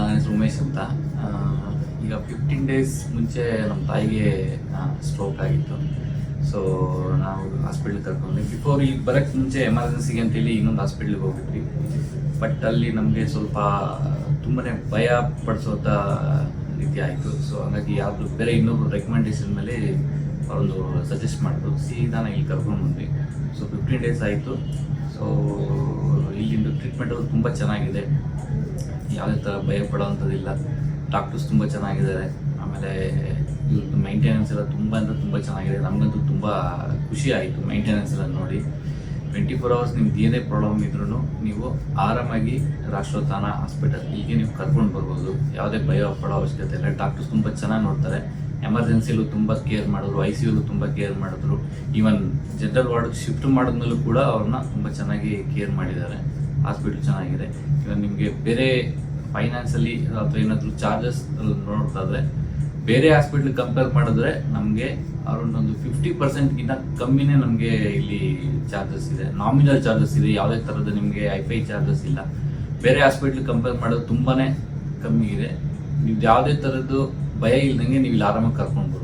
ನನ್ನ ಹೆಸರು ಉಮೇಶ್ ಅಂತ. ಈಗ 15 ಡೇಸ್ ಮುಂಚೆ ನಮ್ಮ ತಾಯಿಗೆ ಸ್ಟ್ರೋಕ್ ಆಗಿತ್ತು. ಸೊ ನಾವು ಹಾಸ್ಪಿಟ್ಲಿಗೆ ಕರ್ಕೊಂಡ್ವಿ. ಬಿಫೋರ್ ಇಲ್ಲಿ ಬರೋಕ್ಕೆ ಮುಂಚೆ ಎಮರ್ಜೆನ್ಸಿಗೆ ಅಂತೇಳಿ ಇನ್ನೊಂದು ಹಾಸ್ಪಿಟ್ಲಿಗೆ ಹೋಗಿದ್ವಿ. ಬಟ್ ಅಲ್ಲಿ ನಮಗೆ ಸ್ವಲ್ಪ ತುಂಬಾ ಭಯ ಪಡಿಸೋಂಥ ರೀತಿ ಆಯಿತು. ಸೊ ಹಾಗಾಗಿ ಯಾವುದು ಬೇರೆ ಇನ್ನೊಬ್ರು ರೆಕಮೆಂಡೇಶನ್ ಮೇಲೆ ಅವರೊಂದು ಸಜೆಸ್ಟ್ ಮಾಡಿದ್ರು, ಸೀದಾ ಇಲ್ಲಿ ಕರ್ಕೊಂಡು ಬಂದ್ವಿ. ಸೊ 15 ಡೇಸ್ ಆಯಿತು. ಸೊ ಇಲ್ಲಿಂದು ಟ್ರೀಟ್ಮೆಂಟ್ ತುಂಬ ಚೆನ್ನಾಗಿದೆ, ಯಾವುದೇ ಥರ ಭಯ ಪಡೋವಂಥದ್ದಿಲ್ಲ. ಡಾಕ್ಟರ್ಸ್ ತುಂಬ ಚೆನ್ನಾಗಿದ್ದಾರೆ. ಆಮೇಲೆ ಇವ್ರದ್ದು ಮೈಂಟೆನೆನ್ಸ್ ಎಲ್ಲ ತುಂಬ ಅಂದರೆ ತುಂಬ ಚೆನ್ನಾಗಿದೆ. ನಮಗಂತೂ ತುಂಬ ಖುಷಿ ಆಯಿತು ಮೈಂಟೆನೆನ್ಸ್ ಎಲ್ಲ ನೋಡಿ. 24 ಅವರ್ಸ್ ನಿಮ್ಗೆ ಏನೇ ಪ್ರಾಬ್ಲಮ್ ಇದ್ರೂ ನೀವು ಆರಾಮಾಗಿ ರಾಷ್ಟ್ರೋತ್ಥಾನ ಹಾಸ್ಪಿಟಲ್ ಇಲ್ಲಿಗೆ ನೀವು ಕರ್ಕೊಂಡು ಬರ್ಬೋದು. ಯಾವುದೇ ಭಯ ಪಡೋ ಅವಶ್ಯಕತೆ ಇಲ್ಲ. ಡಾಕ್ಟರ್ಸ್ ತುಂಬ ಚೆನ್ನಾಗಿ ನೋಡ್ತಾರೆ. ಎಮರ್ಜೆನ್ಸಿಲೂ ತುಂಬ ಕೇರ್ ಮಾಡಿದ್ರು, ICUಲೂ ತುಂಬ ಕೇರ್ ಮಾಡಿದ್ರು. ಈವನ್ ಜನರಲ್ ವಾರ್ಡ್ಗೆ ಶಿಫ್ಟ್ ಮಾಡಿದ್ಮೇಲೂ ಕೂಡ ಅವ್ರನ್ನ ತುಂಬ ಚೆನ್ನಾಗಿ ಕೇರ್ ಮಾಡಿದ್ದಾರೆ. ಹಾಸ್ಪಿಟ್ಲ್ ಚೆನ್ನಾಗಿದೆ. ಇವನ್ ನಿಮಗೆ ಬೇರೆ ಫೈನಾನ್ಸಲ್ಲಿ ಅಥವಾ ಏನಾದರೂ ಚಾರ್ಜಸ್ ನೋಡ್ತಾಯಿದ್ರೆ ಬೇರೆ ಹಾಸ್ಪಿಟ್ಲಿಗೆ ಕಂಪೇರ್ ಮಾಡಿದ್ರೆ ನಮಗೆ ಅವರೊಂದೊಂದು 50%ಗಿಂತ ಕಮ್ಮಿನೇ ನಮಗೆ ಇಲ್ಲಿ ಚಾರ್ಜಸ್ ಇದೆ. ನಾಮಿನಲ್ ಚಾರ್ಜಸ್ ಇದೆ, ಯಾವುದೇ ಥರದ ನಿಮಗೆ ಐಫೈ ಚಾರ್ಜಸ್ ಇಲ್ಲ. ಬೇರೆ ಹಾಸ್ಪಿಟ್ಲಿಗೆ ಕಂಪೇರ್ ಮಾಡೋದು ತುಂಬಾ ಕಮ್ಮಿ ಇದೆ. ನೀವು ಯಾವುದೇ ಥರದ್ದು ಭಯ ಇಲ್ದಂಗೆ ನೀವು ಇಲ್ಲಿ ಆರಾಮಾಗಿ ಕರ್ಕೊಂಡು